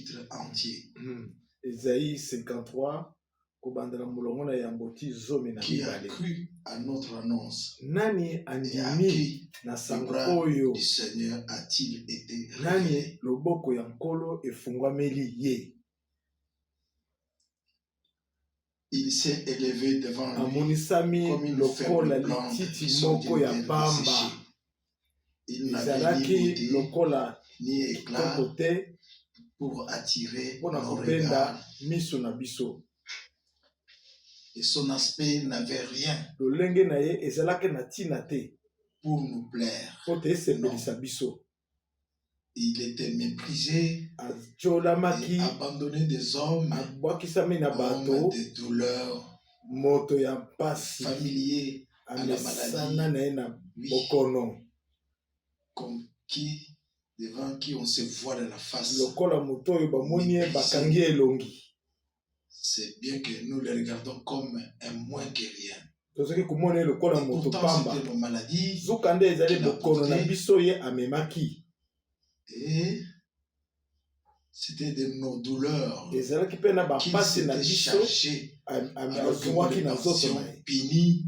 chapitre entier. Ésaïe 53, qui a cru à notre annonce nani et à andimi qui na le sango bras oyo du Seigneur a-t-il été nani révélé? loboko ya nkolo efungwameli ye. Il s'est élevé devant lui Amonisami comme une lokola faible plante qui lititi sort moko d'une ya terre pamba. desséchée. Il n'avait ni Ezalaki beauté lokola ni éclat kitoko te pour attirer mpona nos kopenda regards miso na biso. et son aspect n'avait rien Lolenge na ye ezalaki na ntina te pour nous plaire. po te esepelisa biso. Il était méprisé et Atiolamaki, abandonné des hommes, abwakisami na homme bato, de douleur, moto ya mpasi, familier à la amesana maladie, na ye na oui, bokono. comme qui, devant qui on se voile la face. Lokola moto oyo bamoni ye bakangi elongi. C'est bien que nous le regardons comme un moins que rien. Tozaki komona ye lokola Et moto pourtant, pamba. c'était nos maladies Zuka nde ezali qu'il a bokono na portées. biso ye amemaki. Et c'était de nos douleurs Ezalaki mpe na qu'il bampasi na s'était biso chargé, alors que nous azwaki le na nzoto pensions na ye. punis,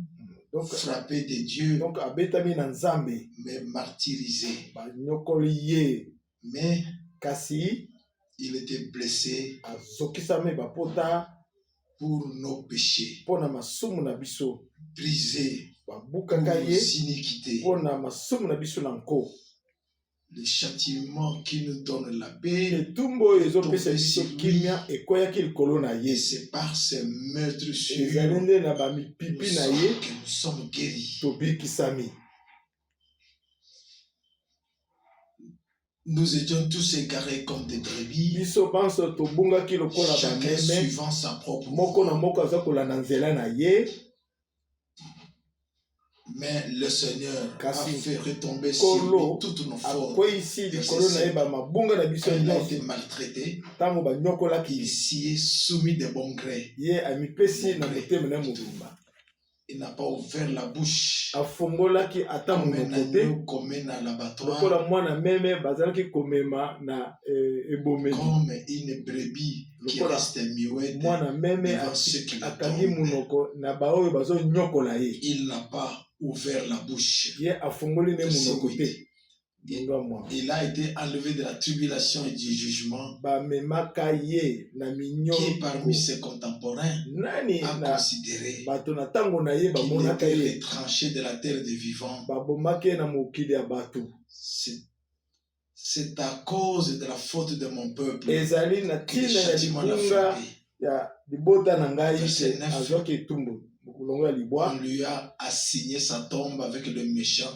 Donc, frappés de Dieu, donc abetami na Nzambe, mais martyrisés. banyokoli ye, Mais kasi il était blessé azokisami bapota pour nos péchés, mpona masumu na biso, brisé pour babukaka nos ye iniquités. mpona masumu na biso na nko. Le châtiment qui nous donne la paix, Etumbu oyo ezopesa biso kimia ekweyaki likolo na et ye. c'est par ces meurtrissures Ezali nde na nous bamipipi na ye sommes guéris. tobikisami. Nous étions tous égarés comme des brebis, Biso banso tobungaki lokola chacun bameme, suivant sa propre moko na voie. moko aza kolanda nzela na ye. Mais le Seigneur a Kasi fait retomber sur lui kolo toutes nos fautes. akweyisi likolo na ye bamabunga na biso Quand il a nyonso. été maltraité, Ntango banyokolaki il ye, s'y est soumis de bon gré. ye amipesi na motema na mobimba. Il n'a pas ouvert la bouche Afongolaki ata comme un monoko te agneau qu'on mène à l'abattoir, lokola mwana meme bazalaki komema na ebomeli. comme une brebis qui Lokola reste muette mwana meme devant ceux qui akangi l'attendent. monoko na baoyo bazonyokola ye. Il n'a pas ouvert la bouche. Ye afongoli ne Verset monoko 8. te. Il a été enlevé de la tribulation et du jugement. Bamemaka ye na minyoko. Qui parmi ses contemporains Nani a na considéré bato na tango na ye qu'il bamonaka était ye retranché de la terre des vivants? babomaki ye na mokili ya bato. C'est à cause de la faute de mon peuple Ezali na que le ntina ya châtiment l'a libunga frappé. ya libota na ngai Verset te 9. azwaki etumbu mokulongo ya libwa. On lui a assigné sa tombe avec le méchant,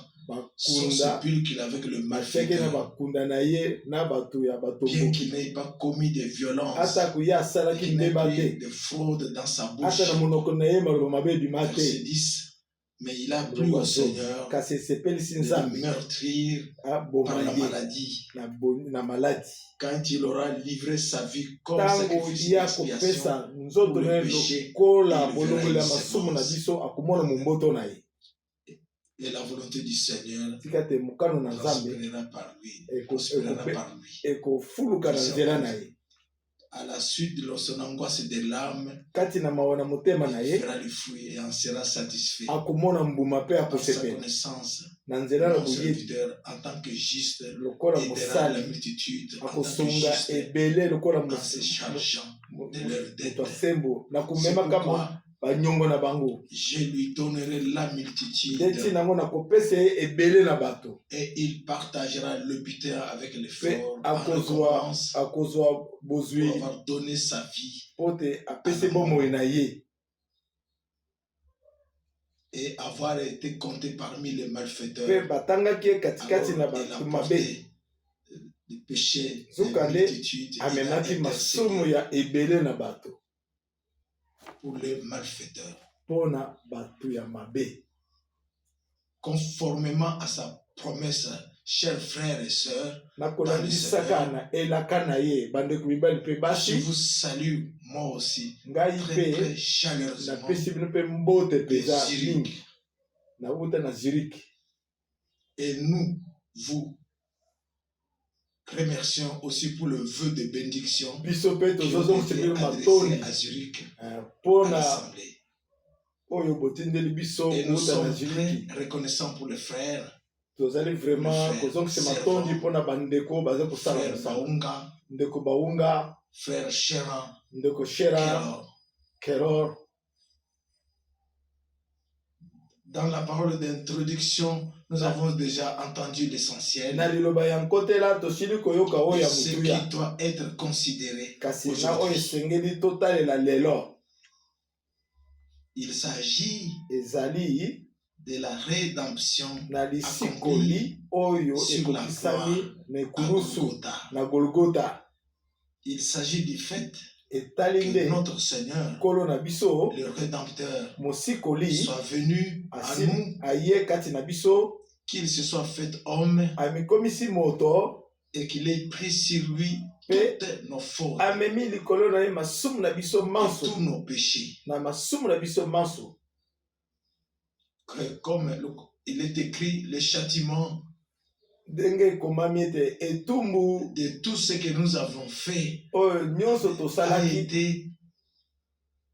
son Bakunda sépulcre avec le batiaki na malfaiteur. bakunda na ye na bato ya Bien batomboki. qu'il n'ait pas commis de violence, Atako ye asalaki qu'il n'ait mbeba plus te, de fraude dans sa bouche. ata na monoko na ye maloba mabe ebima Verset te. 10. Mais il a plu au Seigneur Kasi esepelisi de le Nzambe meurtrir aboma par la ye maladie. na maladi. Quand il aura livré sa vie comme Ntango sacrifice ye d'expiation, akopesa nzoto na ye lokola bolongoli ya masumu na biso akomona momboto na ye. et la volonté du Seigneur Tika te mokano na Nzambe prospérera par lui. ekofuluka na nzela na ye. À la suite de son angoisse de l'âme, Kati na mawa na motema na il ye fera le fruit et en sera satisfait. akomona mbuma mpe Par sa akosepela connaissance, na nzela na mon boyebi serviteur en tant que juste lokola aidera la mosali multitude en tant que akosonga juste ebele lokola en se chargeant de leur moto dette. asembo na C'est komema kama pourquoi banyongo na bango. je lui donnerai la multitude Ndeti nango nakopesa ye ebele na bato et il partagera le butin avec les mpe forts en récompense akozwa pour bozwi avoir donné sa vie po te apesi bomoi na ye et avoir été compté parmi les mpe malfaiteurs. batangaki ye katikati na Alors, il a bato porté mabe. les péchés Zoka des nde multitudes et il a amemaki masumu intercédé ya ebele na bato pour les malfaiteurs. mpona bato ya mabe. Conformément à sa promesse, chers frères et sœurs, nakolandisaka na elaka na ye bandeko mibali mpe je basi vous salue moi aussi ngai très mpe chaleureusement napesi bino mpe mbote de mpenza Zurich. mingi nauta na Zurich. Et nous vous remercions aussi pour le vœu de bénédiction biso mpe qui ont tozozongi été sepeli adressés matoni à Zurich à mpona l'Assemblée. oyo botindeli biso Et nous kuta na sommes Zuriki. très reconnaissants pour les frères, Tozali vraiment kozongisa matondi mpona bandeko baza kosala frère mosala. Baunga, Ndeko Baunga, frère Cheran, ndeko Shera, Keror. Dans la parole d'introduction, nous avons déjà entendu l'essentiel. Na liloba ya nkotela tosili koyoka oyo ya Ce mutuya. qui doit être considéré Kasi na oyo aujourd'hui. esengeli totalela lelo. Il s'agit Ezali de la rédemption na lisikoli oyo sur la ekokisami na à ekulusu Golgotha. na Golgotha. Il s'agit du fait Etali que nde notre Seigneur, kolo na biso le Rédempteur, mosikoli soit venu à nous, aye kati na biso qu'il se soit fait homme amikomisi moto et qu'il ait pris sur lui Pe- toutes nos fautes amemi likolo na ye masumu na biso et manso tous nos péchés. na masumu na biso manso. Que comme il est écrit, le châtiment Ndenge ekomami ete etumbu de tout ce que nous avons fait oyo nyonso a tosalaki été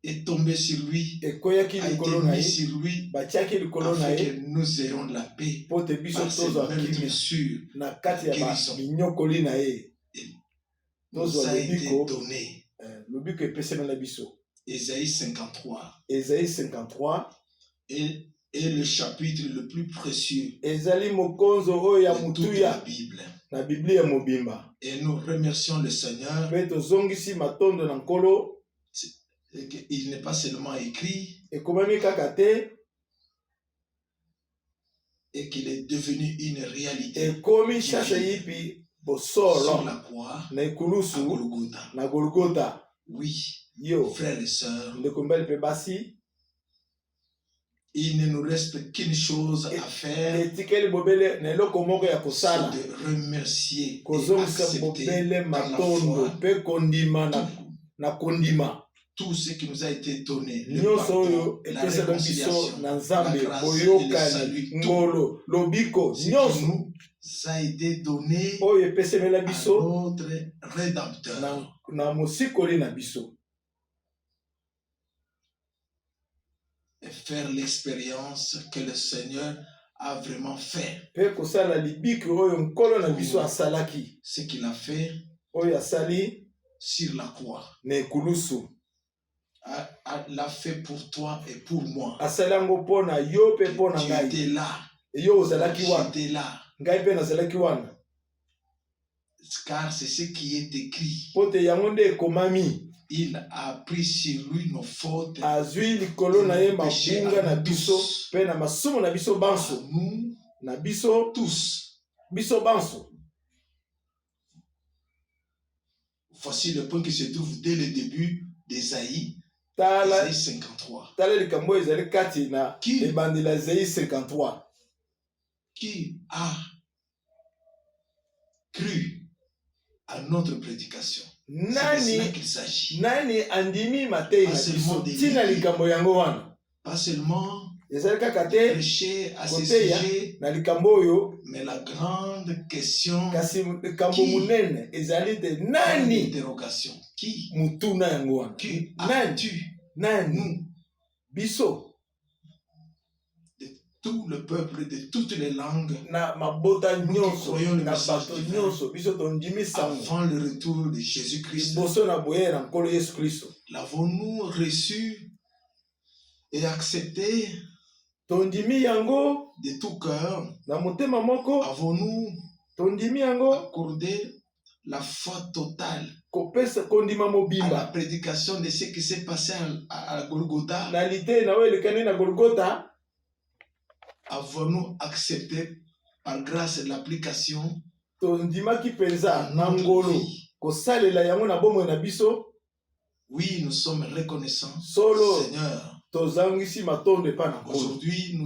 est tombé sur lui, ekweyaki a été likolo na mis ye sur lui, batiaki likolo na afin ye que nous ayons la paix mpo te biso par cette tozwa même kimia blessure na kati ya guérison. minyokoli na ye nous tozwa a été lobiko donné. lobiko epesami na biso. Ésaïe 53 Esaïe 53 est le chapitre le plus précieux ezali mokonzo oyo ya de toute mutuya la Bible. na biblia ya mobimba. Et nous remercions le Seigneur Mpe tozongisi matondo na nkolo et qu'il n'est pas seulement écrit ekomami kaka te et qu'il est devenu une réalité ekomi sasa yipi sur bosolo la croix na à ekulusu Golgotha. na Golgotha. Oui, Yo frères et sœurs, ndeko mbeli mpe basi il ne nous reste qu'une chose à faire, etikeli bobele na eloko moko ya c'est kosala de remercier et kozongisa accepter bobele dans la matondo foi mpe kondima na kondima tout ce qui nous a été donné, le nyonso pardon, oyo la epesaka biso réconciliation, na la nzambe grâce et le boyokani salut, tout ngolo lobiko ce qui nyonso nous a été donné oyo epesemela à biso notre Rédempteur. na mosikoli na biso. Et faire l'expérience que le Seigneur a vraiment fait. Mpe kosala libiki oyo nkolo na biso asalaki Ce qu'il a fait oyo asali sur la croix. na ekulusu L'a fait pour toi et pour moi. asali yango mpo na yo mpe mpo na Tu ngai. étais là. Yo ozalaki wana J'étais là. ngai mpe nazalaki wana Car c'est ce qui est écrit. mpo te yango nde ekomami Il a pris sur lui nos fautes. azwi likolo na ye mabunga na biso mpe na masumu na biso banso Nous na biso tous. banso. Voici le point qui se trouve dès le début d'Ésaïe. tala Ésaïe 53. tala likambo oyo ezali kati na Qui ebandeli ya Esaïe 53. qui a cru à notre prédication? C'est de cela nani qu'il s'agit. nani andimi matei na Pas seulement biso des ntina livres. likambo yango wana Pas seulement ezali kaka te prêcher à ces Côté, sujets, na likambo oyo mais la grande question, kasi likambo Qui? monene ezali te grande nani interrogation, qui mutuna yango wana Qui nani as-tu, nani nous, biso tout le peuple de toutes les langues, na mabota Nous qui nyonso croyons le na message bato divin. nyonso biso tondimi sango avant le retour de Jésus-Christ, liboso na boye na nkolo yesu kristo l'avons-nous reçu et accepté tondimi yango de tout cœur? na motema moko Avons-nous tondimi yango accordé la foi totale kopesa kondima à la mobimba prédication de ce qui s'est passé à Golgotha? na lite na oyo elekani na golgota Avons-nous accepté par grâce de l'application tondimaki mpenza à na notre ngolo vie? kosalela yango na bomoi na biso Oui, nous sommes reconnaissants, solo Seigneur. tozangisi matondo epa na nkolo. Aujourd'hui,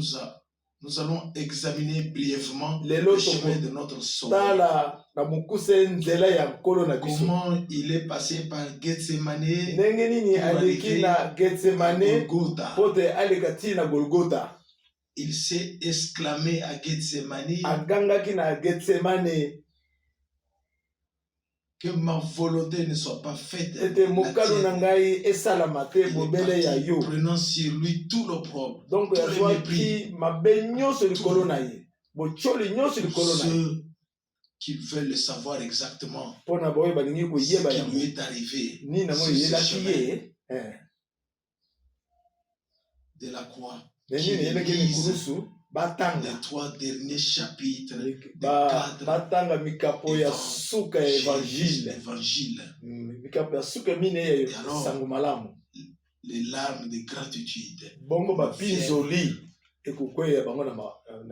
nous allons examiner brièvement Lelo le chemin toko- de notre sauveur. tala na mokuse nzela ya nkolo na biso Comment il est passé par Gethsemane, ndenge nini aleki na à getsemane Golgotha. mpo te aleka ti na golgota Il s'est exclamé à Gethsemane, agangaki na getsemane Que ma volonté ne soit pas faite. Ete mokalo na ngai esalama te bobele ya yo. Prenant sur lui tout l'opprobre. Donc ya zwaki mabe nyonso likolo na ye. Bocholi nyonso likolo na ye. Ceux qui veulent le savoir exactement Pona boye balingi ko yeba ce ya qui lui est arrivé ni na mo sur ce yelaki ye. chemin de la croix. Nini yelaki mikurusu batanga. Les 3 derniers chapitres des 4 batanga mikapo ya suka ya evangile. Mikapo ya suka mine ya sango malamu. Les larmes de gratitude. Bongo bapinzoli ekukweya bango na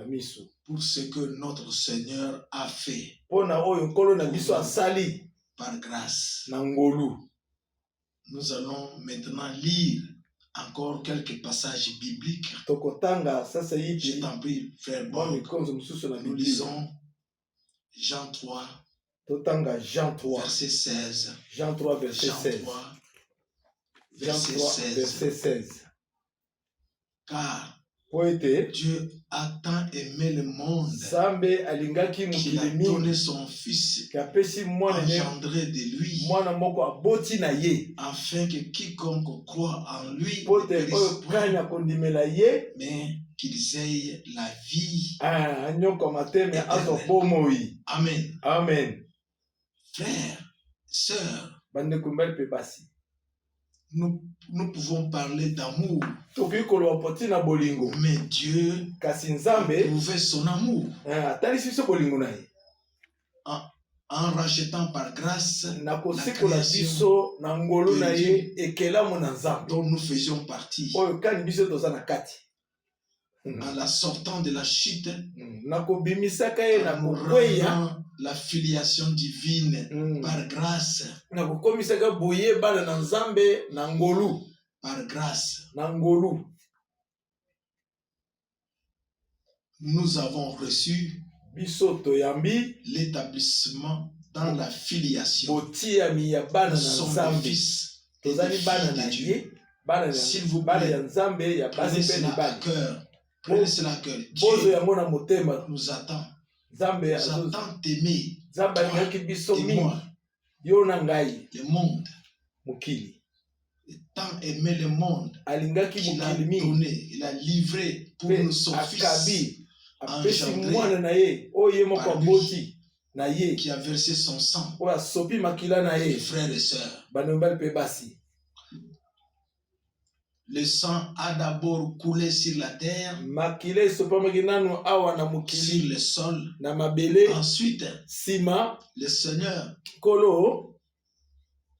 miso. Pour ce que notre Seigneur a fait. Pona oyo nkolo na biso asali par grâce. Na ngolu. Nous allons maintenant lire encore quelques passages bibliques. Tokotanga sasa hivi. Je t'en prie, frère Bob. Nous lisons Jean 3. Totanga Jean 3. Verset 16. Jean 3 verset 16. Jean 3 verset 16. Car Poete, Dieu a tant aimé le monde Zambe alingaki qu'il a donné son fils engendré de lui afin que quiconque croit en lui mais qu'ils aient la vie. Amen. Amen. Frères, sœurs, nous pouvons parler d'amour. Mais Dieu prouvait son amour en rachetant par grâce la création de Dieu dont nous faisions partie. En la sortant de la chute, en rendant la filiation divine par grâce. Par grâce. Nous avons reçu l'établissement dans la filiation. Nous sommes des fils et des filles de Dieu. S'il vous plaît, prenez cela à cœur. Prenez cela à cœur. Dieu nous attend. Nous attend t'aimer. Toi et moi. Le monde. Tant aimé le monde qu'il a donné, il a livré pour nous son fils engendré par lui, qui a versé son sang. Frères et sœurs, le sang a d'abord coulé sur la terre, sur le sol. Ensuite, le Seigneur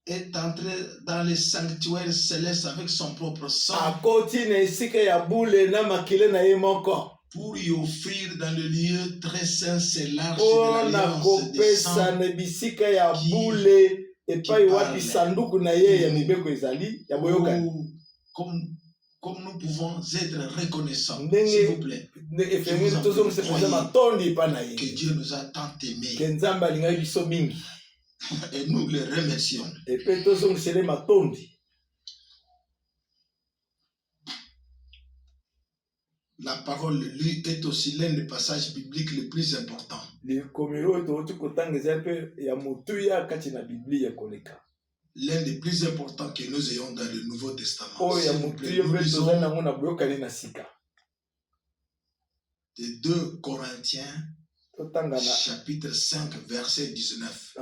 est entré dans le sanctuaire céleste avec son propre sang pour y offrir dans le lieu très saint c'est l'arche de l'alliance des saints comme nous pouvons être reconnaissants, s'il vous plaît, que Dieu nous a tant aimés. Et nous le remercions. La parole lui est aussi l'un des passages bibliques les plus importants. L'un des plus importants que nous ayons dans le Nouveau Testament. Nous lisons de 2 Corinthiens chapitre 5 verset 19.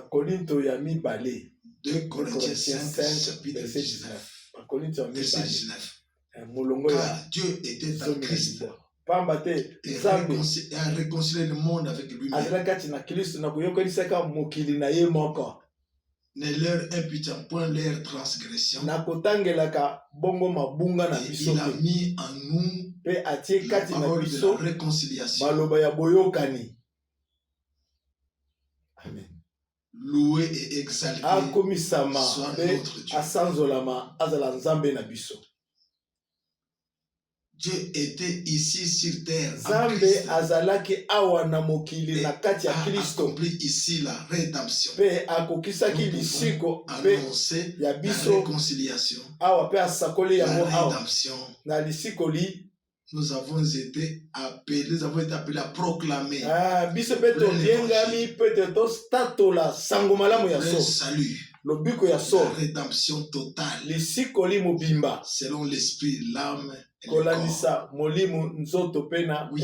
2 Corinthiens 5 chapitre 19. Verset 19. Car Dieu était en Christ et a réconcilié le monde avec lui-même, ne leur imputant point leurs transgressions, et il a mis en nous la parole de la réconciliation. Amen. Loué et exalté soit notre Dieu. Dieu était ici sur terre en Christ, et a accompli ici la rédemption. Nous pouvons annoncer la réconciliation, la rédemption nous avons été appelés à proclamer le salut, la rédemption totale, selon l'esprit, l'âme et le corps. Oui.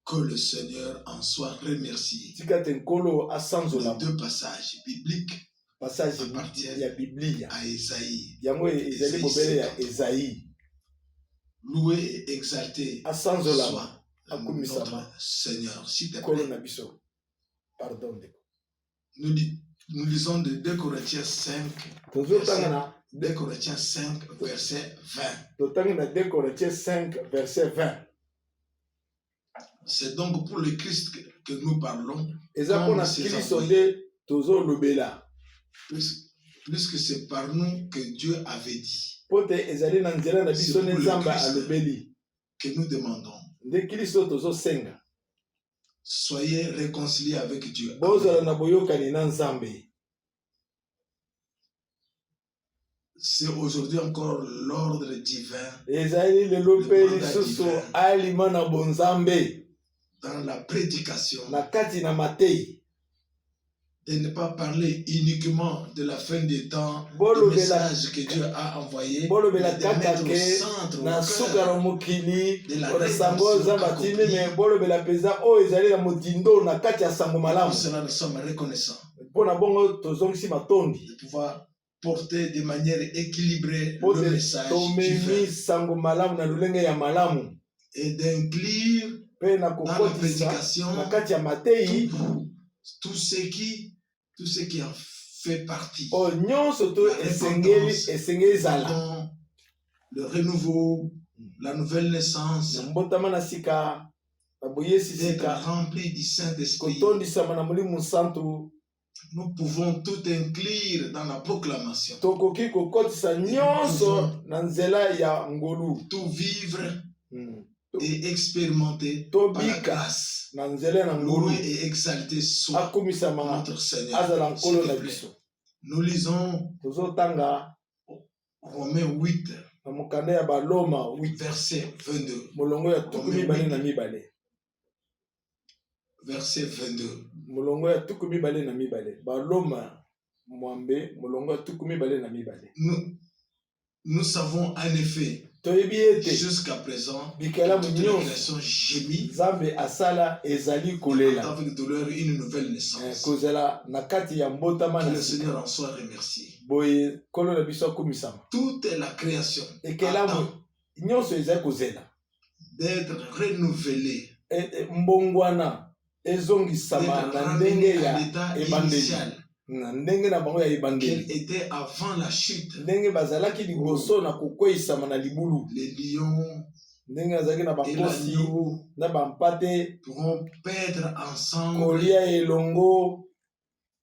Que le Seigneur en soit remercié. Les deux passages bibliques appartiennent à Ésaïe. Loué et exalté soit notre Seigneur. S'il te plaît. Nous lisons de 2 Corinthiens 5, verset 20. C'est donc pour le Christ que nous parlons. Puisque c'est par nous que Dieu avait dit. C'est pour le Christ que nous demandons. Soyez réconciliés avec Dieu. C'est aujourd'hui encore l'ordre divin. Dans la prédication. De ne pas parler uniquement de la fin des temps, du message que Dieu a envoyé, mais de mettre au centre, au cœur de la rédemption accomplie. Pour cela, nous sommes reconnaissants de pouvoir porter de manière équilibrée le message divin et d'inclure dans la prédication tout ce qui en fait partie. Le renouveau, la nouvelle naissance, d'être rempli du Saint-Esprit. Nous pouvons tout inclure dans la proclamation. Tout vivre et expérimenter par la grâce. Loué et exalté soit notre Seigneur. S'il te plaît. Nous lisons Romains 8, verset 22. Verset 22. Nous savons en effet jusqu'à présent toute la création gémit avec douleur une nouvelle naissance. Que le Seigneur en soit remercié. Toute la création attend d'être renouvelée, d'être ramenée à l'état initial qu'elle était avant la chute. Les lions et l'agneau pourront paître ensemble,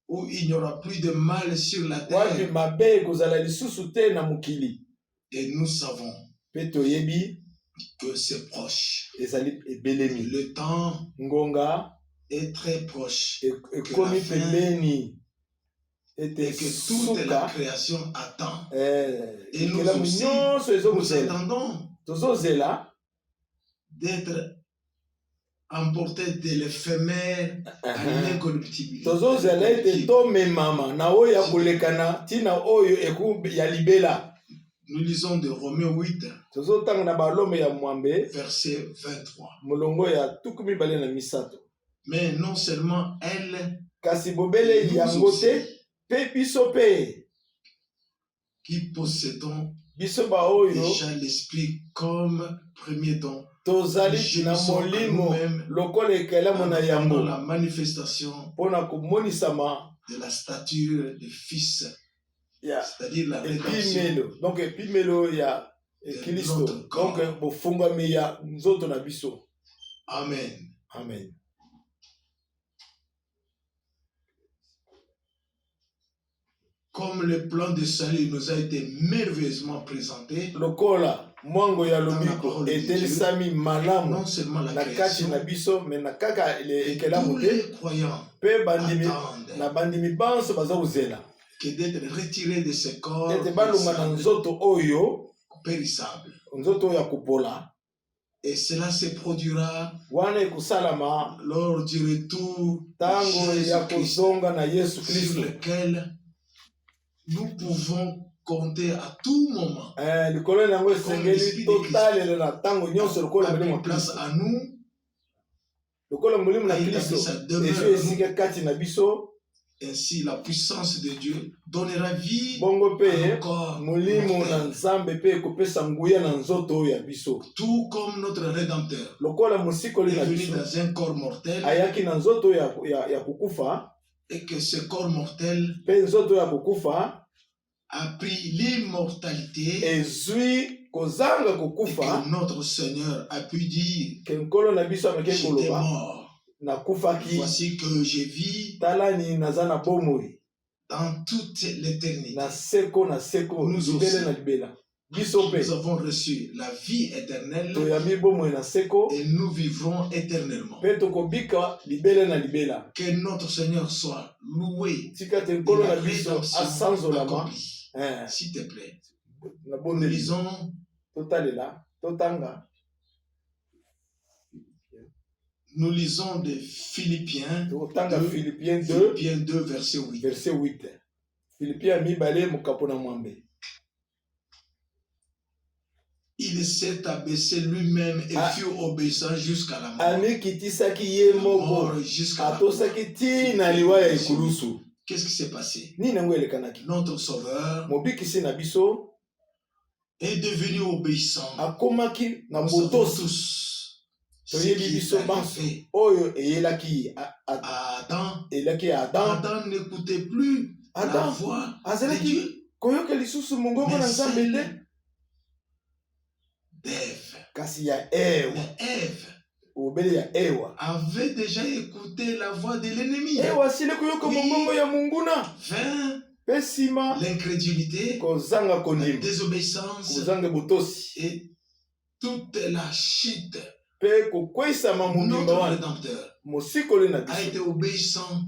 où il n'y aura plus de mal sur la terre. Et nous savons que c'est proche. Le temps est très proche. Et que toute la création attend. Et nous aussi, nous attendons d'être emportés de l'éphémère à l'incorruptibilité. Nous lisons de Romains 8, verset 23. Mais non seulement elle, nous aussi, qui possédons déjà l'esprit comme premier don, gémissons nous-mêmes dans la manifestation de la stature du Fils, c'est-à-dire la rédemption. Donc, Amen. Amen. Comme le plan de salut nous a été merveilleusement présenté, non seulement la création, et tous les croyants attendent que d'être retirés de ce corps périssables Et cela se produira lors du retour de Jésus Christ, sur lequel nous pouvons compter à tout moment. Place à nous, ainsi la puissance de Dieu donnera vie à nos corps mortels. Tout comme notre Rédempteur est venu dans un corps mortel, et que ce corps mortel a pris l'immortalité, et que notre Seigneur a pu dire: j'étais mort, voici que je vis dans toute l'éternité. Nous aussi, nous avons reçu la vie éternelle et nous vivrons éternellement. Que notre Seigneur soit loué de la rédemption accomplie. S'il te plaît, nous lisons Nous lisons de Philippiens 2, verset 8. Verset 8. Philippiens mibale mukapona mwambe. Il s'est abaissé lui-même et fut obéissant jusqu'à la mort. Qu'est-ce qui s'est passé? Notre Sauveur est devenu obéissant. Nous savons tous ce qui est arrivé à Adam n'écoutait plus la voix de Dieu, mais celle d'Ève. Ève avait déjà écouté la voix de l'ennemi. Vint l'incrédulité, la désobéissance et toute la chute. Notre Rédempteur a été obéissant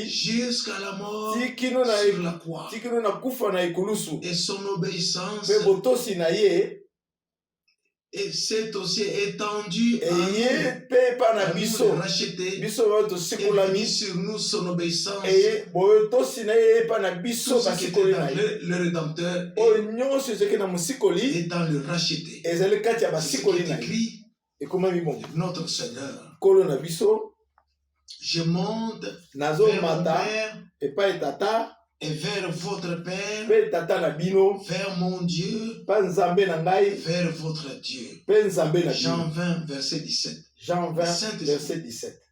jusqu'à la mort sur la croix. Et son obéissance s'est aussi étendue à nous, les racheter, et mis sur nous son obéissance. Tout ce qui était dans le Rédempteur est dans le racheté. C'est ce qui est écrit, notre Seigneur: je monte vers mon Père et vers votre Père, vers mon Dieu, vers votre Dieu. Jean 20, verset 17. Jean 20, verset 17.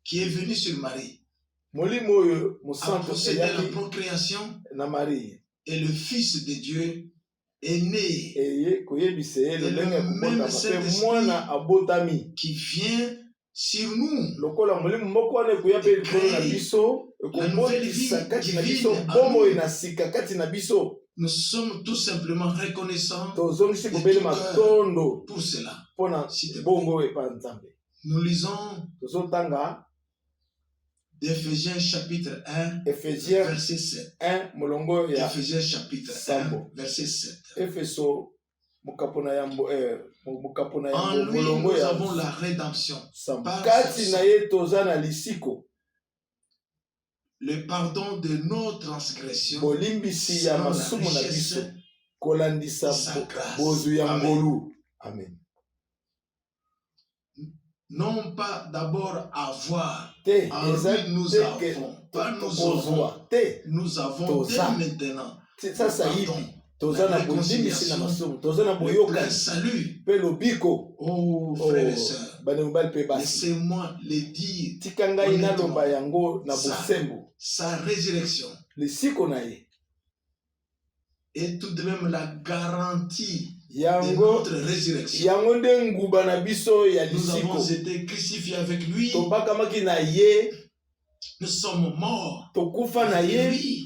Qui est venu sur Marie, a procédé à la procréation, et le Fils de Dieu est né. Et le même Saint-Esprit qui vient sur nous, et crée la nouvelle vie divine en nous. Nous sommes tout simplement reconnaissants de tout cœur pour cela. Nous lisons d'Éphésiens chapitre 1, verset 7. Éphésiens chapitre 1, verset 7. En lui, nous avons la rédemption par le pardon de nos transgressions selon la richesse de sa grâce. Amen. Non pas d'abord avoir, en lui nous avons, pas nous aurons, nous avons dès maintenant la réconciliation, le plein salut. Oh frères et sœurs, laissez-moi le dire honnêtement, sa résurrection est tout de même la garantie de notre résurrection. Nous avons été crucifiés avec lui. Nous sommes morts avec lui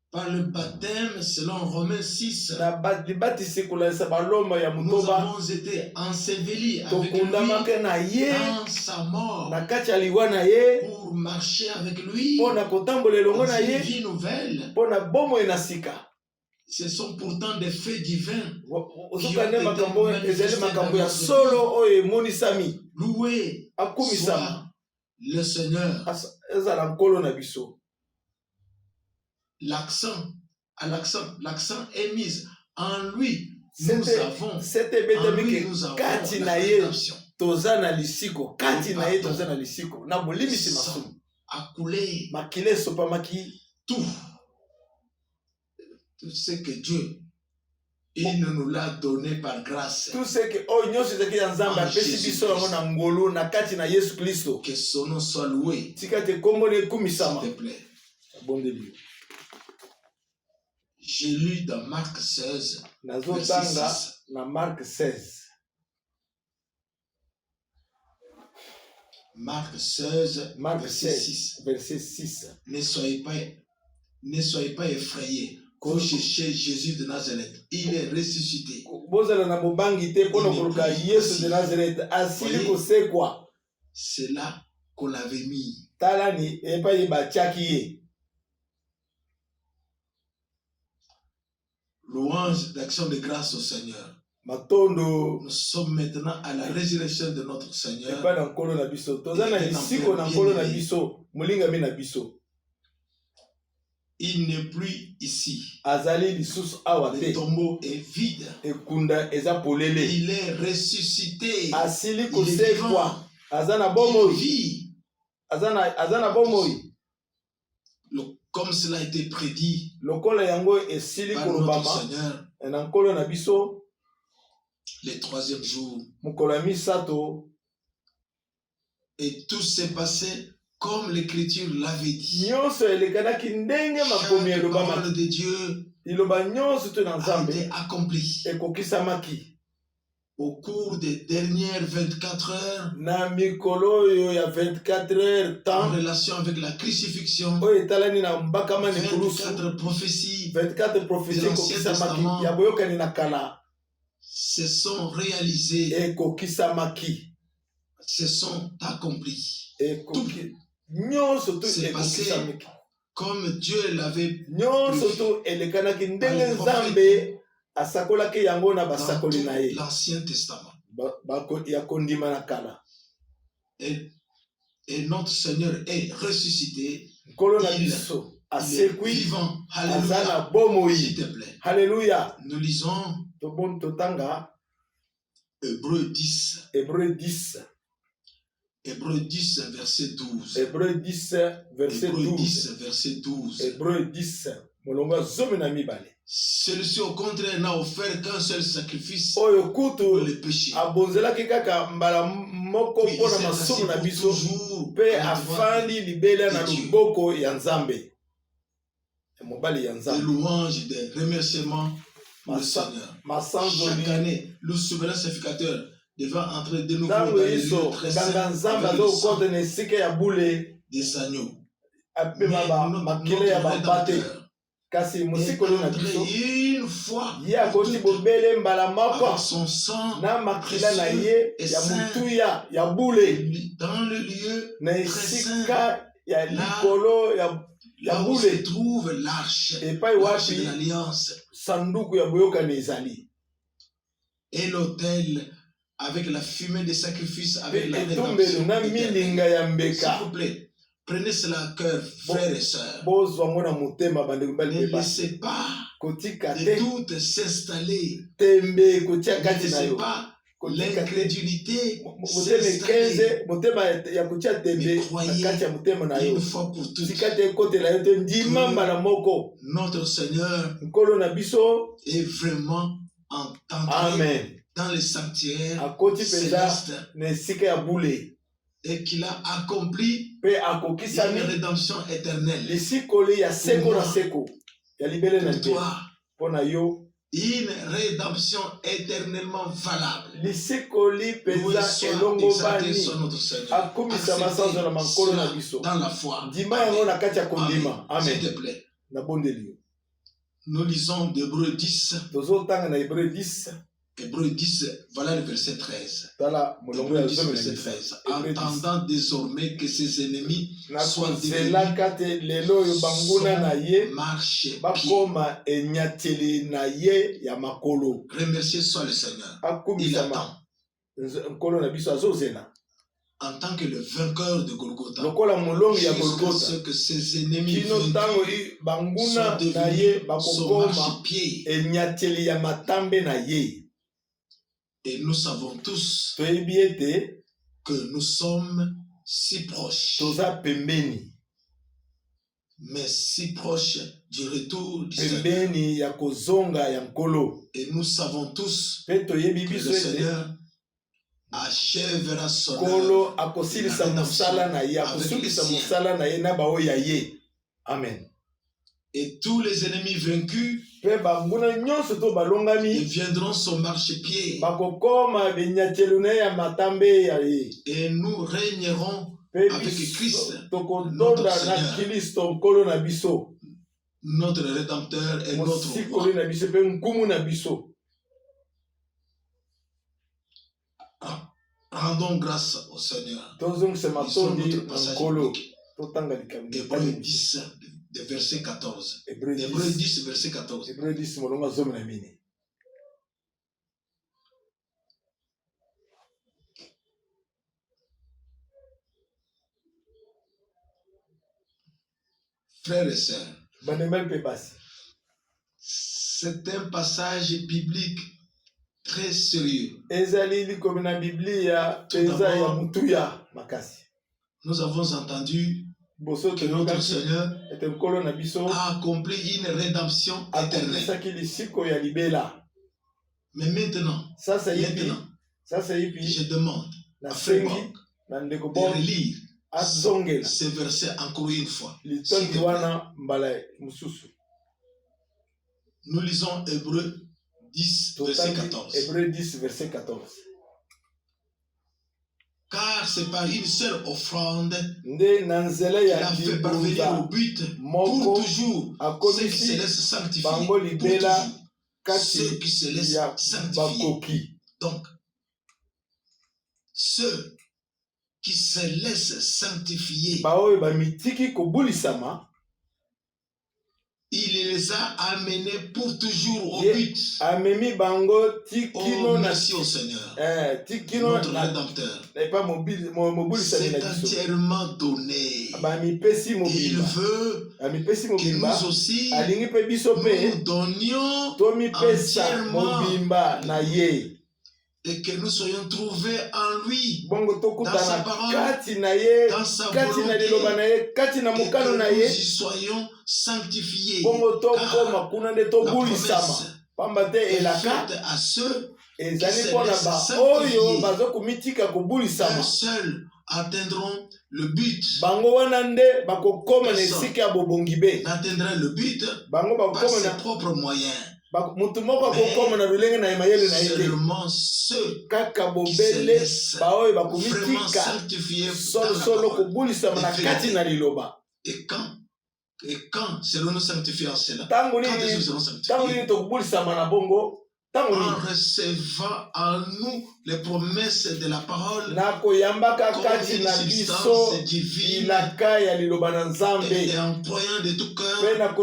par le baptême selon Romains 6. Nous avons été ensevelis avec lui dans sa mort pour marcher avec lui dans une vie nouvelle. Ce sont pourtant des faits divins. Loué soit le Seigneur. L'accent est mis en lui. Nous avons a coulé tout ce que Dieu il nous l'a donné par grâce. Tout ce que que son nom soit loué. S'il te plaît. J'ai lu dans Marc 16, verset 6. Marc 16. Marc 16, verset 6. Ne soyez pas effrayés. Vous cherchez Jésus de Nazareth. Il est ressuscité. C'est là qu'on l'avait mis. Louange d'action de grâce au Seigneur. Nous sommes maintenant à la résurrection de notre Seigneur. Il n'est plus ici. Le tombeau est vide. Il est ressuscité. Il est vivant. Il vit. Comme cela a été prédit par notre Seigneur. Le troisième jour. Et tout s'est passé comme l'Écriture l'avait dit. Chaque parole de Dieu a été accomplie. Au cours des dernières 24 heures, en relation avec la crucifixion, 24 prophéties de l'Ancien Testament se sont réalisées, se sont accomplies. Tout s'est passé comme Dieu l'avait prévu. Dans tout l'Ancien Testament. Et notre Seigneur est ressuscité. Il est vivant. Alléluia. S'il te plaît. Alléluia. Nous lisons Hébreux 10. Hébreux 10. Hébreux 10, verset 12. Hébreux 10, verset 12. Hébreux 10. Celui-ci au contraire n'a offert qu'un seul sacrifice pour le péché. Des louanges, des remerciements au Seigneur. Chaque année, le souverain sacrificateur devant entrer de nouveau dans le lieu très saint avec le sang des agneaux. Mais notre Rédempteur est entré une fois pour toutes avec son sang précieux et saint dans le lieu très saint, là où se trouve l'arche de l'alliance et l'autel avec la fumée des sacrifices, avec la rédemption. S'il vous plaît, prenez cela à cœur, frères et sœurs. Ne laissez pas de doute s'installer. Ne laissez pas l'incrédulité s'installer. Mais croyez une fois pour toutes que notre Seigneur est vraiment entendu dans le sanctuaire céleste et qu'il a accompli une rédemption éternelle pour toi, une rédemption éternellement valable. Loué soit exalté sur notre Seigneur. Acceptez dans la foi. Amen. S'il te plaît. Nous lisons d'Hébreux 10. Hébreux 10, voilà le verset 13. Hébreux 10, verset 13. Entendant désormais que ses ennemis soient devenus marche remerciez soit le Seigneur. Il attend. En tant que le vainqueur de Golgotha, jusqu'à ce que ses ennemis vaincus soient devenus son marchepied. Et nous savons tous que nous sommes si proches, mais si proches du retour du Seigneur. Et nous savons tous que le Seigneur achèvera son œuvre avec les siens. Amen. Et tous les ennemis vaincus deviendront son marchepied. Et nous régnerons avec Christ, notre Seigneur, notre Rédempteur et notre Roi. Rendons grâce au Seigneur. Lisons notre passage biblique. Hébreux 10, verset 14. Hébreux 10, verset 14. Frères et sœurs, c'est un passage biblique très sérieux. Nous avons entendu que notre Seigneur a accompli une rédemption éternelle. Mais maintenant, je demande à Frère de relire ce verset encore une fois. Nous lisons Hébreux 10, verset 14. Hébreux 10, verset 14. Car c'est par une seule offrande qu'il a fait parvenir au but pour toujours ceux qui se laissent sanctifier. Pour toujours ceux qui se laissent sanctifier. Donc, ceux qui se laissent sanctifier, il les a amenés pour toujours au but. Oh, merci au Seigneur, notre Rédempteur. C'est entièrement donné. Il veut que nous aussi nous donnions entièrement et que nous soyons trouvés en lui, dans sa parole, dans sa volonté, et que nous y soyons sanctifiés. Car la promesse est faite à ceux qui se laissent sanctifier. Eux seuls atteindront le but. Personne n'atteindra le but par ses propres moyens. Seulement ceux qui se laissent vraiment sanctifier dans la parole. Et quand serons-nous sanctifiés en cela? Quand est-ce que nous serons sanctifiés? En recevant en nous les promesses de la parole comme une substance divine et en croyant de tout cœur et en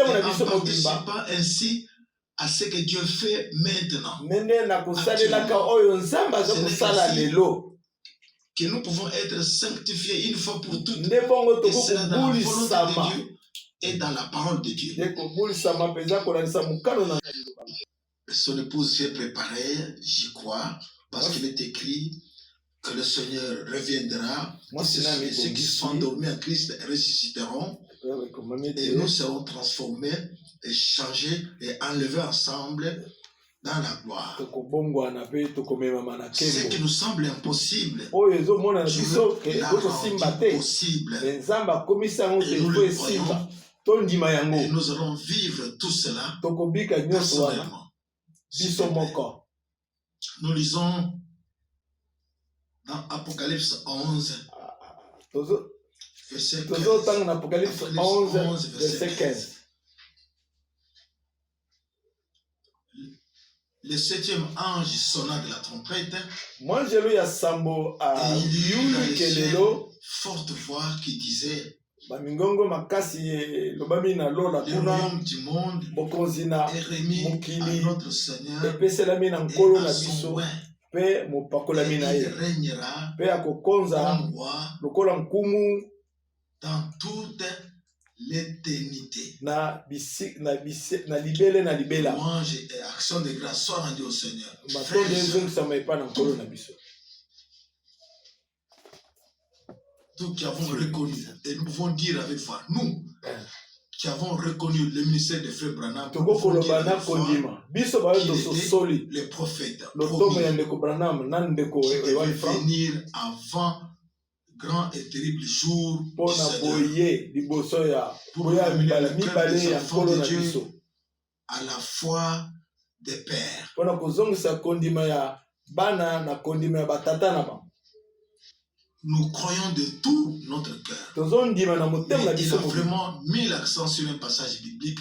participant ainsi à ce que Dieu fait maintenant. Que nous pouvons être sanctifiés une fois pour toutes. Et cela dans la volonté de Dieu et dans la parole de Dieu. Son épouse s'est préparée, j'y crois, parce qu'il est écrit que le Seigneur reviendra. Et ceux qui sont endormis en Christ ressusciteront. Et nous serons transformés et changés et enlevés ensemble dans la gloire. Ce qui nous semble impossible, Dieu l'a rendu possible. Et nous le croyons. Et nous allons vivre tout cela personnellement. Nous lisons dans Apocalypse 11, verset 15. Apocalypse 11, verset 15. le 7e ange sonna de la trompette. Moi, je lui ai sambo à et il y eut dans le ciel Kelelo. Forte voix qui disait: Bamingongo makasi lobami na lola le kuna royaume du monde bokonzina est remis à mokili notre Seigneur epeselami na et nkolo à na son biso roi. pe mopakolami na Et il ye régnera pe akokonza comme roi lokola nkumu dans toute l'éternité. na libele na libela. Louange et action de grâce soit rendue au Seigneur. Matondo ezongisama epai na nkolo na biso. Nous qui avons reconnu, et nous pouvons dire avec foi, nous qui avons reconnu le ministère de Frère Branham, nous pouvons dire avec foi qu'il était le prophète promis qui devait venir avant grand et terrible jour du Seigneur pour amener le cœur des enfants de Dieu à la foi des pères. Nous croyons de tout notre cœur. Il a vraiment mis l'accent sur un passage biblique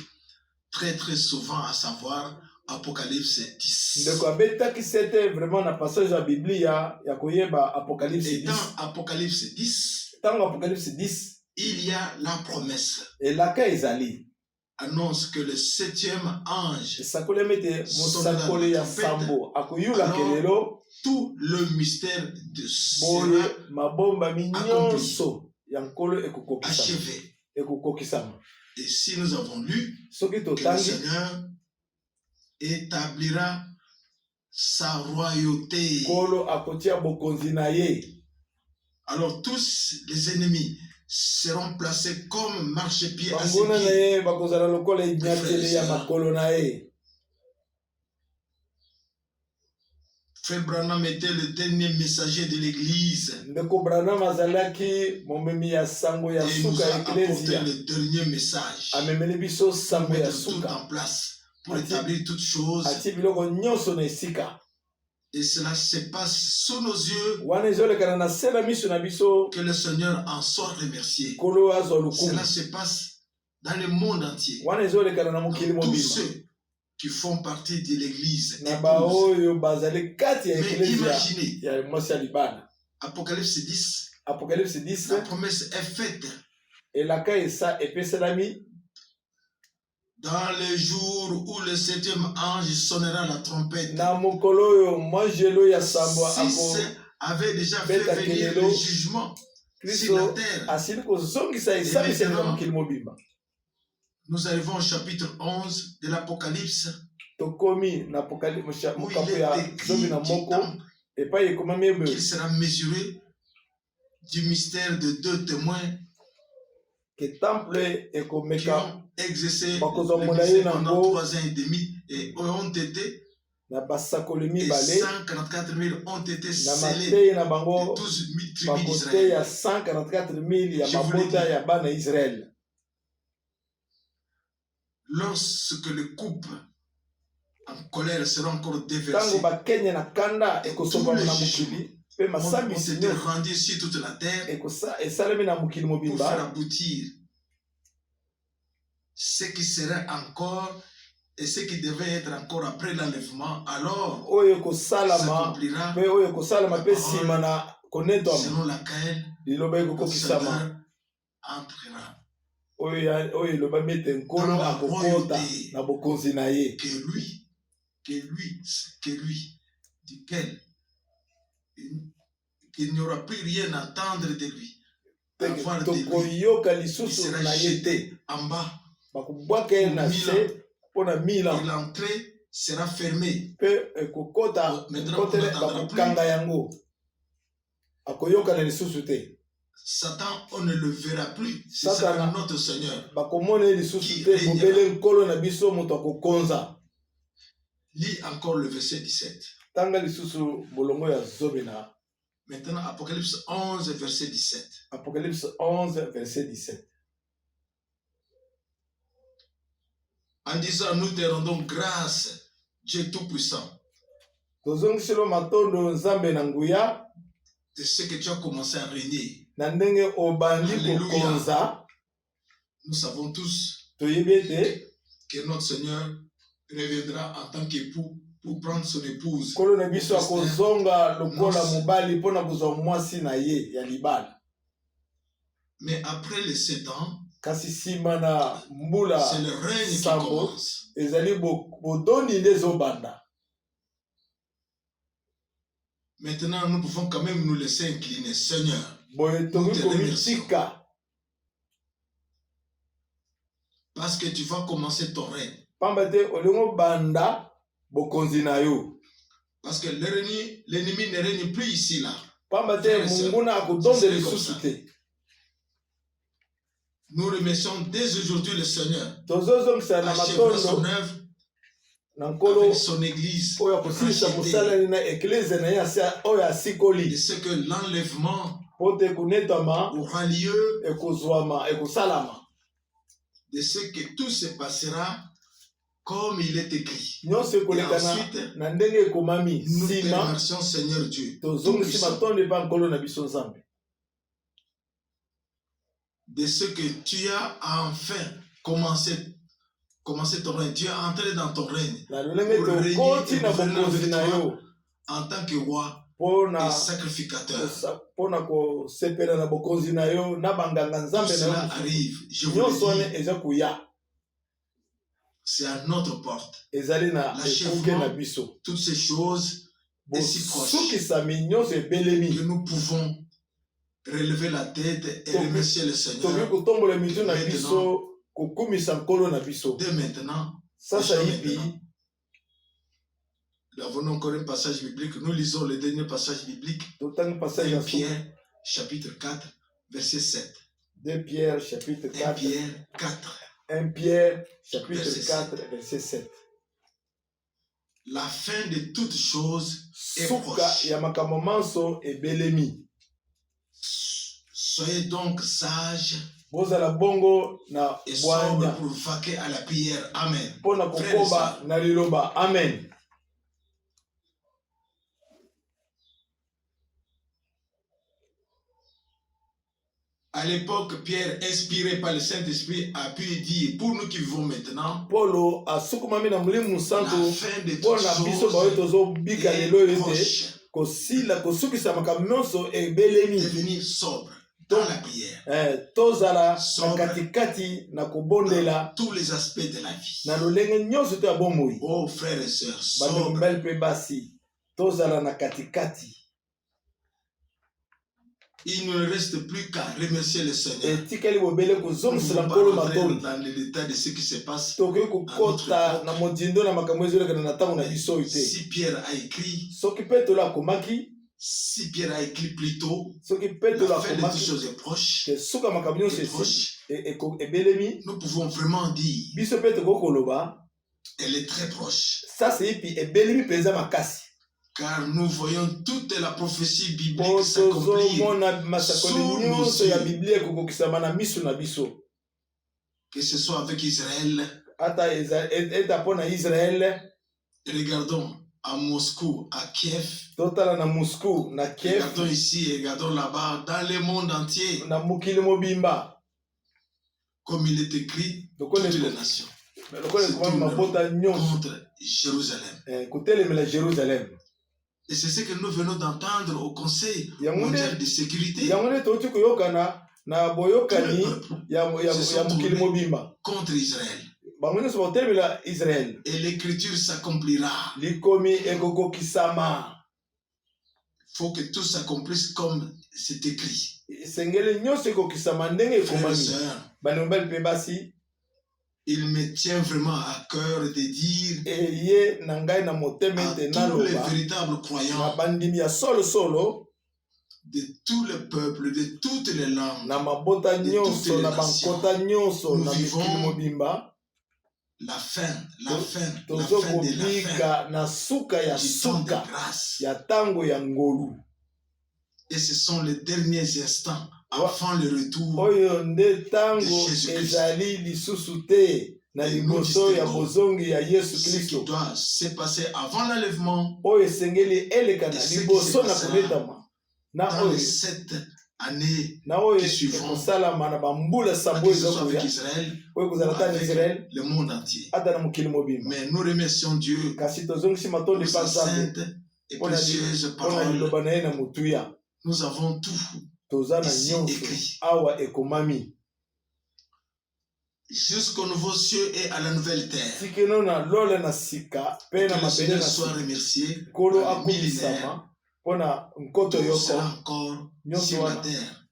très très souvent, à savoir Apocalypse 10. Et dans Apocalypse 10, il y a la promesse. Annonce que le 7e ange alors, tout le mystère de cela achevé. Et si nous avons lu que le Seigneur établira sa royauté, alors tous les ennemis seront placés comme marchepieds à ses pieds. Frère Branham était le dernier messager de l'église. Et nous a apporté le dernier message. Mettre tout en place pour établir toutes choses. Et cela se passe sous nos yeux. Que le Seigneur en soit remercié. Cela se passe dans le monde entier. Tous ceux qui font partie de l'église. Mais imaginez, Apocalypse 10, la promesse est faite. Dans le jour où le 7e ange sonnera la trompette, 6 avait déjà fait venir le jugement sur la terre. Et maintenant, nous arrivons au chapitre 11 de l'Apocalypse, où il est écrit qu'il sera mesuré du mystère de 2 témoins qui ont exercé le ministère pendant 3 ans et demi et ont été, et 144 000 ont été scellés de 12 000 tribus d'Israël. Lorsque les coupes en colère seront encore déversées, et tous les jugements ont été rendus sur toute la terre pour faire aboutir ce qui serait encore et ce qui devait être encore après l'enlèvement, alors s'accomplira la parole selon laquelle le Seigneur entrera dans la royauté que lui, duquel qu'il n'y aura plus rien à attendre de lui. Avoir de lui, il sera jeté en bas pour 1000 ans. Et l'entrée sera fermée. Maintenant, on n'attendra plus. Satan, on ne le verra plus. Ce sera notre Seigneur qui régnera. Lis encore le verset 17. Maintenant, Apocalypse 11, verset 17. Apocalypse 11, verset 17. En disant, nous te rendons grâce, Dieu Tout-Puissant, de ce que tu as commencé à régner. Alléluia. Nous savons tous que notre Seigneur reviendra en tant qu'époux pour prendre son épouse. Kolo na biso akozonga lokola mobali pona kozwa mwasi na ye ya libala. Mais après les 7 ans, kasi sima na mbula c'est le règne qui commence. Ezali bodoni ndezobanda. Maintenant, nous pouvons quand même nous laisser incliner. Seigneur, nous te remercions. Parce que tu vas commencer ton règne. Parce que l'ennemi ne règne plus ici, là. Nous remercions dès aujourd'hui le Seigneur. Achève son œuvre avec son église. Et c'est que l'enlèvement aura lieu. De ce que tout se passera comme il est écrit. Et ensuite, nous te remercions, Seigneur Dieu. De ce que tu as enfin commencé ton règne. Tu es entré dans ton règne. En tant que roi et sacrificateur. Cela arrive. Je vous le dis. C'est à notre porte. L'achèvement, toutes ces choses est si proche que nous pouvons relever la tête et remercier le Seigneur. Dès maintenant, nous avons encore un passage biblique. Nous lisons le dernier passage biblique. 1 Pierre, chapitre 4, verset 7. 2 Pierre, chapitre 4. 1 Pierre 4. 1 Pierre, chapitre 4, verset 7. La fin de toutes choses est proche. Soyez donc sages et sobres pour vaquer à la prière. Amen. Amen. À l'époque, Pierre, inspiré par le Saint-Esprit, a pu dire, pour nous qui vivons maintenant, la fin de toutes choses est proche. Devenir sobre dans la prière. Sobre dans tous les aspects de la vie. Oh frères et sœurs, sobre. Il ne reste plus qu'à remercier le Seigneur. Nous ne pouvons pas rentrer dans le détail de ce qui se passe. Si Pierre a écrit, plutôt, la fin de toutes choses est proche. Nous pouvons vraiment dire, elle est très proche. Car nous voyons toute la prophétie biblique s'accomplir sous nos yeux. Que ce soit avec Israël. Regardons à Moscou, à Kiev. Regardons ici et regardons là-bas, dans le monde entier. Comme il est écrit, toutes les nations contre Jérusalem. Et c'est ce que nous venons d'entendre au Conseil mondial de sécurité. Tous les peuples se sont tournés contre Israël. Et l'écriture s'accomplira. Il faut que tout s'accomplisse comme c'est écrit. Frères et sœurs, il me tient vraiment à cœur de dire à tous les véritables croyants de tous les peuples, de toutes les langues, de toutes les nations, nous vivons la fin de la fin du temps de grâce. Et ce sont les derniers instants avant le retour de Jésus-Christ. Ce qui doit se passer avant l'enlèvement et ce qui se passera dans les 7 années qui suivront, que ce soit avec Israël ou avec le monde entier. Mais nous remercions Dieu pour sa sainte et précieuse parole. Nous avons tout ici écrit. Jusqu'au nouveau cieux et à la nouvelle terre. Que le Seigneur soit remercié pour les millénaires. Tout sera encore sur la terre.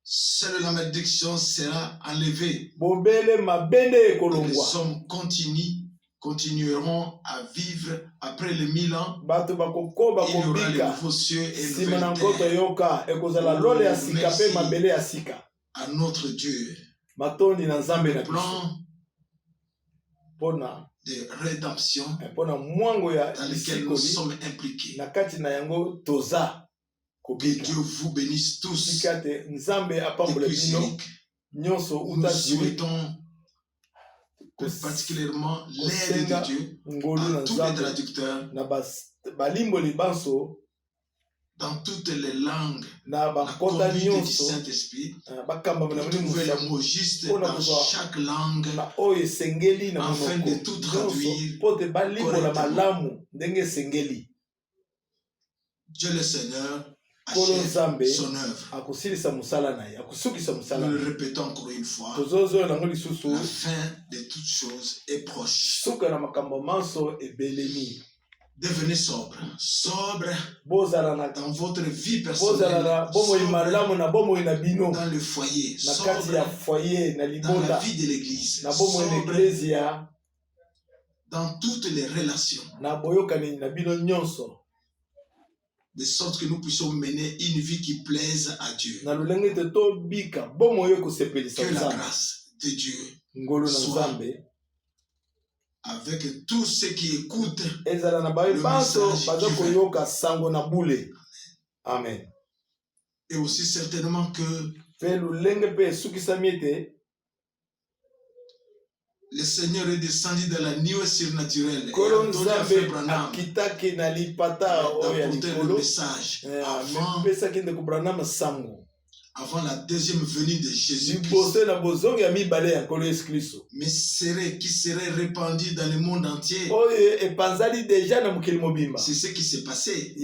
Seule la malédiction sera enlevée. Les hommes continueront à vivre après les 1000 ans. Il y aura les nouveaux cieux et les nouvelles terres. Merci à notre Dieu. Le plan de rédemption dans lequel nous sommes impliqués. Que Dieu vous bénisse tous. Depuis Zurich, nous souhaitons plus particulièrement l'aide de Dieu à tous les traducteurs dans toutes les langues, la conduite du Saint-Esprit, trouver le mot juste dans chaque langue, afin de tout traduire correctement. Dieu le Seigneur achève son œuvre. Nous le répétons encore une fois, la fin de toutes choses est proche. Devenez sobre dans votre vie personnelle, dans le foyer, dans la vie de l'église, dans toutes les relations, de sorte que nous puissions mener une vie qui plaise à Dieu. Que la grâce de Dieu soit avec tous ceux qui écoutent le message divin. Amen. Et aussi certainement que le Seigneur est descendu dans la nuée surnaturelle et a donné à Frère Branham d'apporter le message avant la deuxième venue de Jésus-Christ. Mais qui serait répandu dans le monde entier. C'est ce qui s'est passé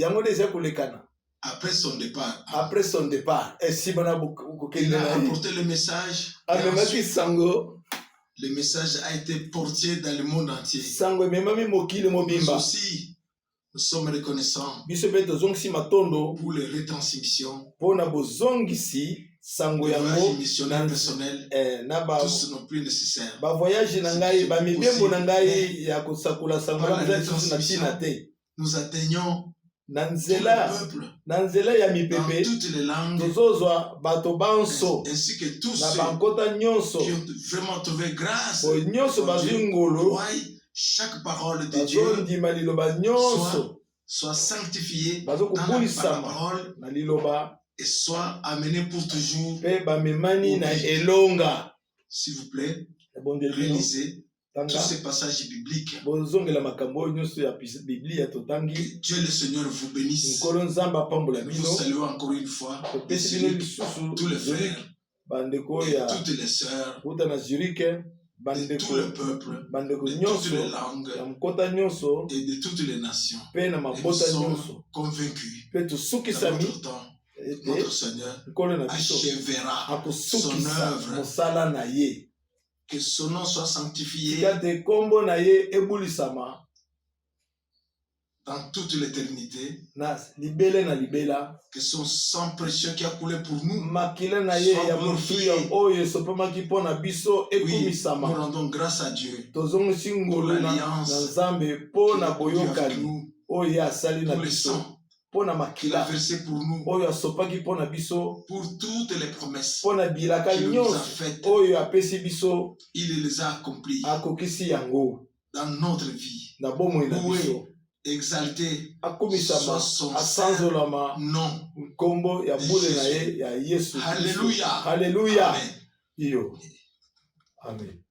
après son départ. Il a apporté le message. Le message a été porté dans le monde entier. Nous aussi, nous sommes reconnaissants pour les retransmissions. Les voyages missionnaires personnels, tous non plus nécessaires. Nous atteignons tout le peuple dans toutes les langues, ainsi que tous ceux qui ont vraiment trouvé grâce pour Dieu. Chaque parole de Dieu soit sanctifiée dans la parole et soit amenée pour toujours. S'il vous plaît, réalisez tous ces passages bibliques. Que Dieu le Seigneur vous bénisse. Nous saluons encore une fois tous les frères et toutes les sœurs de tout le peuple, de toutes les langues et de toutes les nations. Et nous sommes convaincus qu'à notre temps, notre Seigneur achèvera son œuvre. Que son nom soit sanctifié dans toute l'éternité. Que son sang précieux qui a coulé pour nous soit glorifié. Oui, nous rendons grâce à Dieu pour l'alliance qu'il a conduit avec nous, pour le sang qu'il a versé pour nous, pour toutes les promesses qu'il nous a faites. Il les a accomplies dans notre vie. Loué, exalté soit son saint nom de Jésus. Alléluia. Alléluia. Amen. Amen.